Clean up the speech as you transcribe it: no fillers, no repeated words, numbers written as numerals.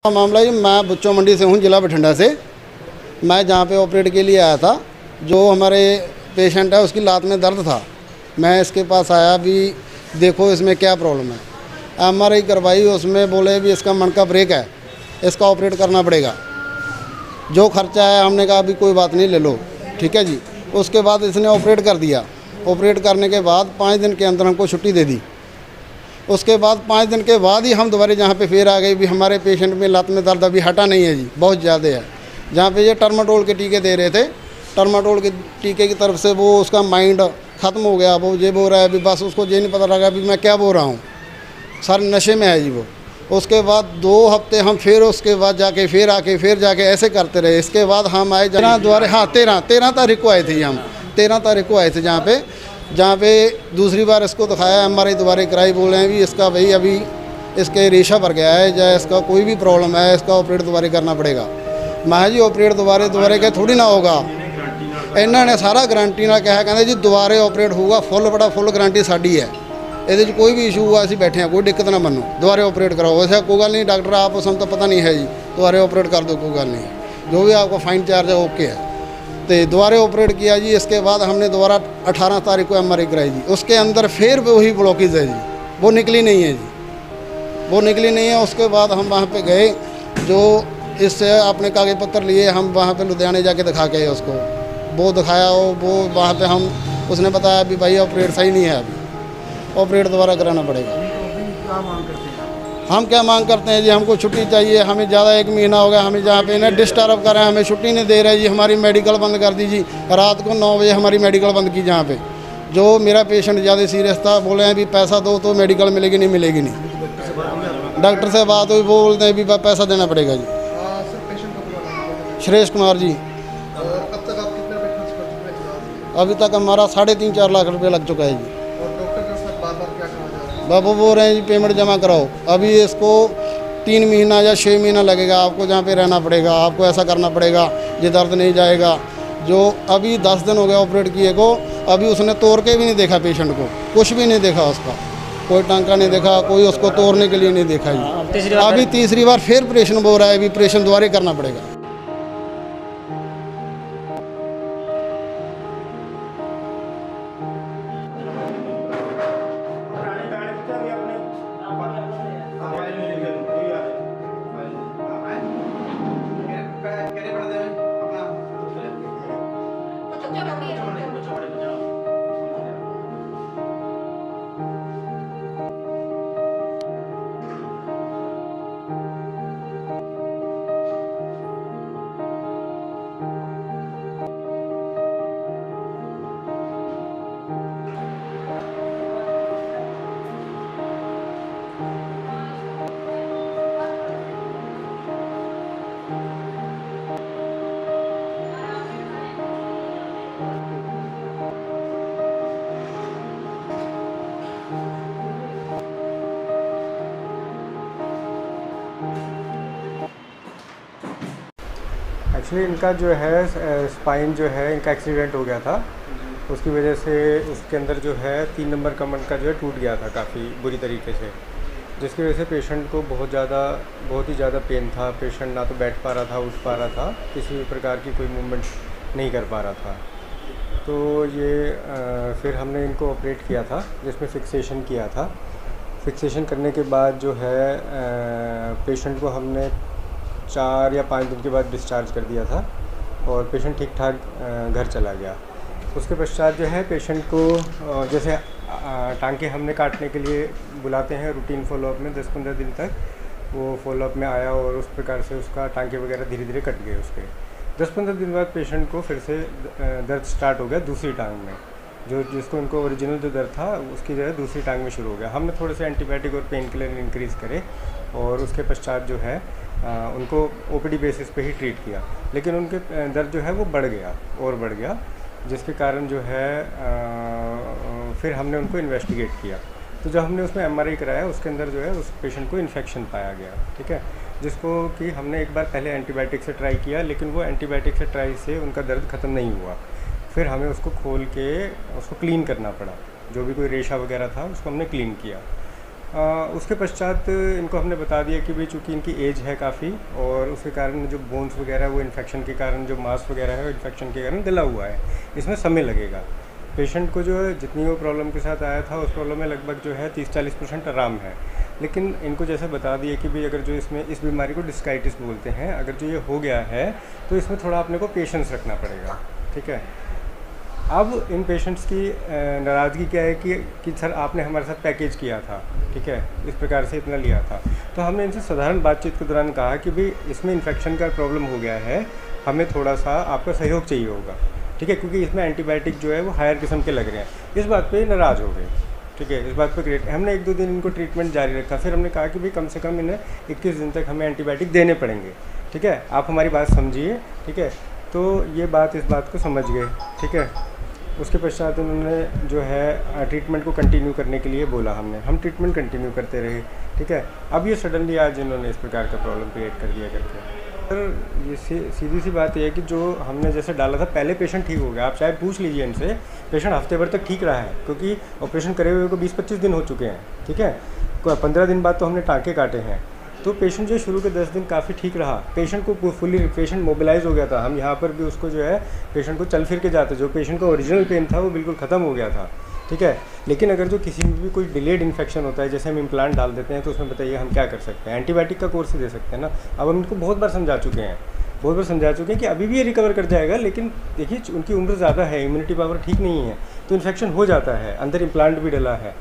मामला ये, मैं बुच्चो मंडी से हूँ, ज़िला बठिंडा से। मैं जहाँ पे ऑपरेट के लिए आया था, जो हमारे पेशेंट है उसकी लात में दर्द था। मैं इसके पास आया भी, देखो इसमें क्या प्रॉब्लम है। एमआरआई करवाई, उसमें बोले भी इसका मन का ब्रेक है, इसका ऑपरेट करना पड़ेगा। जो खर्चा है हमने कहा अभी कोई बात नहीं, ले लो, ठीक है जी। उसके बाद इसने ऑपरेट कर दिया। ऑपरेट करने के बाद 5 दिन के अंदर हमको छुट्टी दे दी। उसके बाद 5 दिन के बाद ही हम दोबारा जहाँ पे फिर आ गए भी हमारे पेशेंट में लात में दर्द अभी हटा नहीं है जी, बहुत ज़्यादा है। जहाँ पे ये टर्माटोल के टीके दे रहे थे, टर्माटोल के टीके की तरफ से वो उसका माइंड ख़त्म हो गया। वो ये बोल रहा है अभी, बस उसको ये नहीं पता लगा अभी मैं क्या बोल रहा हूँ, सर नशे में है जी वो। उसके बाद 2 हफ्ते हम फिर उसके बाद जाके फिर आके फिर जाके ऐसे करते रहे। इसके बाद हम आए जना द्वारे, हाँ 13 तारीख को आए थे हम, 13 तारीख को आए थे जहाँ पे दूसरी बार इसको दिखाया, एमआरआई दोबारा कराई। बोल रहे हैं भी इसका भाई अभी इसके रेशा भर गया है, या इसका कोई भी प्रॉब्लम है, इसका ऑपरेट दोबारा करना पड़ेगा। मैं जी ऑपरेट दोबारा के थोड़ी ना होगा, इन्होंने सारा गारंटी ना कहा, कहते जी दोबारा ऑपरेट होगा, फुल गारंटी साड़ी है। ये कोई भी इशू हुआ, असीं बैठे हैं, कोई दिक्कत ना मनो, दोबारा ऑपरेट कराओ। ऐसा कोई गल नहीं, डॉक्टर आप उस तो पता नहीं है जी, दोबारा ऑपरेट कर दो, कोई गल नहीं, जो भी आपका फाइन चार्ज है ओके है। तो दोबारा ऑपरेट किया जी। इसके बाद हमने दोबारा 18 तारीख को एमआरआई कराई जी। उसके अंदर फिर वही ब्लॉकेज है जी, वो निकली नहीं है जी, वो निकली नहीं है। उसके बाद हम वहाँ पे गए, जो इससे अपने कागज पत्र लिए, हम वहाँ पे लुधियाने जाके दिखा के उसको वो दिखाया। वो वहाँ पे हम, उसने बताया भी भाई ऑपरेट सही नहीं है, अभी ऑपरेट दोबारा कराना पड़ेगा। हम क्या मांग करते हैं जी, हमको छुट्टी चाहिए। हमें ज़्यादा 1 महीना हो गया, हमें जहाँ पे इन्हें डिस्टर्ब कर रहे हैं, हमें छुट्टी नहीं दे रहे जी। हमारी मेडिकल बंद कर दी जी, रात को 9 बजे हमारी मेडिकल बंद की। जहाँ पे जो मेरा पेशेंट ज़्यादा सीरियस था, बोले हैं भी पैसा दो तो मेडिकल मिलेगी, नहीं मिलेगी नहीं। डॉक्टर से बात हुई, वो बोलते हैं भी पैसा देना पड़ेगा जी। सुरेश कुमार जी। अभी तक हमारा 3.5-4 लाख रुपये लग चुका है जी। बाबू बोल रहे हैं जी पेमेंट जमा कराओ। अभी इसको 3 महीना या 6 महीना लगेगा, आपको जहाँ पे रहना पड़ेगा, आपको ऐसा करना पड़ेगा, ये दर्द नहीं जाएगा। जो अभी 10 दिन हो गया ऑपरेट किए को, अभी उसने तोड़ के भी नहीं देखा पेशेंट को, कुछ भी नहीं देखा उसका, कोई टांका नहीं देखा, कोई उसको तोड़ने के लिए नहीं देखा जी। अभी तीसरी बार फिर ऑपरेशन बोल रहा है, अभी ऑपरेशन दोबारा करना पड़ेगा। एक्चुअली इनका जो है स्पाइन जो है, इनका एक्सीडेंट हो गया था, उसकी वजह से उसके अंदर जो है 3 नंबर कमर का जो है टूट गया था काफ़ी बुरी तरीके से, जिसकी वजह से पेशेंट को बहुत ही ज़्यादा पेन था। पेशेंट ना तो बैठ पा रहा था, उठ पा रहा था, किसी भी प्रकार की कोई मूवमेंट नहीं कर पा रहा था। तो ये फिर हमने इनको ऑपरेट किया था, जिसमें फिक्सेशन किया था। फिक्सेशन करने के बाद जो है पेशेंट को हमने 4 या 5 दिन के बाद डिस्चार्ज कर दिया था, और पेशेंट ठीक ठाक घर चला गया। उसके पश्चात जो है पेशेंट को जैसे टांके हमने काटने के लिए बुलाते हैं रूटीन फॉलोअप में, 10-15 दिन तक वो फॉलोअप में आया, और उस प्रकार से उसका टांके वगैरह धीरे धीरे कट गए। उसके 10-15 दिन बाद पेशेंट को फिर से दर्द स्टार्ट हो गया दूसरी टांग में, जिसको उनको ओरिजिनल जो दर्द था उसकी जो है दूसरी टांग में शुरू हो गया। हमने थोड़े से एंटीबायोटिक और पेन किलर इंक्रीज़ करे, और उसके पश्चात जो है उनको ओपीडी बेसिस पे ही ट्रीट किया, लेकिन उनके दर्द जो है वो बढ़ गया, जिसके कारण जो है फिर हमने उनको इन्वेस्टिगेट किया। तो जब हमने उसमें एमआरआई कराया, उसके अंदर जो है उस पेशेंट को इन्फेक्शन पाया गया, ठीक है, जिसको कि हमने एक बार पहले एंटीबायोटिक से ट्राई किया, लेकिन वो एंटीबायोटिक से ट्राई से उनका दर्द ख़त्म नहीं हुआ। फिर हमें उसको खोल के उसको क्लीन करना पड़ा, जो भी कोई रेशा वगैरह था उसको हमने क्लीन किया। उसके पश्चात इनको हमने बता दिया कि भाई चूँकि इनकी एज है काफ़ी और उसके कारण जो बोन्स वगैरह वो इन्फेक्शन के कारण, जो मांस वगैरह है वो इन्फेक्शन के कारण गला हुआ है, इसमें समय लगेगा। पेशेंट को जो है जितनी वो प्रॉब्लम के साथ आया था उस प्रॉब्लम में लगभग जो है 30-40% आराम है। लेकिन इनको जैसे बता दिए कि भाई अगर जो इसमें इस बीमारी को डिस्काइटिस बोलते हैं, अगर जो ये हो गया है तो इसमें थोड़ा अपने को पेशेंस रखना पड़ेगा, ठीक है। अब इन पेशेंट्स की नाराज़गी क्या है कि सर आपने हमारे साथ पैकेज किया था, ठीक है, इस प्रकार से इतना लिया था। तो हमने इनसे साधारण बातचीत के दौरान कहा कि भाई इसमें इन्फेक्शन का प्रॉब्लम हो गया है, हमें थोड़ा सा आपका सहयोग चाहिए होगा, ठीक है, क्योंकि इसमें एंटीबायोटिक जो है वो हायर किस्म के लग रहे हैं। इस बात पे नाराज़ हो गए, ठीक है। इस बात पे हमने 1-2 दिन इनको ट्रीटमेंट जारी रखा। फिर हमने कहा कि भाई कम से कम इन्हें 21 दिन तक हमें एंटीबायोटिक देने पड़ेंगे, ठीक है, आप हमारी बात समझिए, ठीक है। तो ये इस बात को समझ गए, ठीक है। उसके पश्चात उन्होंने जो है ट्रीटमेंट को कंटिन्यू करने के लिए बोला। हम ट्रीटमेंट कंटिन्यू करते रहे, ठीक है। अब ये सडनली आज इन्होंने इस प्रकार का प्रॉब्लम क्रिएट कर दिया करके। सर ये सीधी सी बात यह है कि जो हमने जैसे डाला था पहले पेशेंट ठीक हो गया। आप चाहे पूछ लीजिए इनसे, पेशेंट हफ्ते भर तक ठीक रहा है, क्योंकि ऑपरेशन करे हुए को 20-25 दिन हो चुके हैं, ठीक है। 15 दिन बाद तो हमने टाँके काटे हैं। तो पेशेंट जो शुरू के 10 दिन काफ़ी ठीक रहा, पेशेंट को पेशेंट मोबिलाइज हो गया था। हम यहाँ पर भी उसको जो है पेशेंट को चल फिर के जाते, जो पेशेंट का ओरिजिनल पेन था वो बिल्कुल ख़त्म हो गया था, ठीक है। लेकिन अगर जो किसी में भी कोई डिलेड इन्फेक्शन होता है, जैसे हम इम्प्लांट डाल देते हैं, तो उसमें बताइए हम क्या कर सकते हैं? एंटीबायोटिक का कोर्स ही दे सकते हैं ना। अब हम इनको बहुत बार समझा चुके हैं कि अभी भी ये रिकवर कर जाएगा, लेकिन देखिए उनकी उम्र ज़्यादा है, इम्यूनिटी पावर ठीक नहीं है, तो इन्फेक्शन हो जाता है, अंदर इम्प्लांट भी डला है।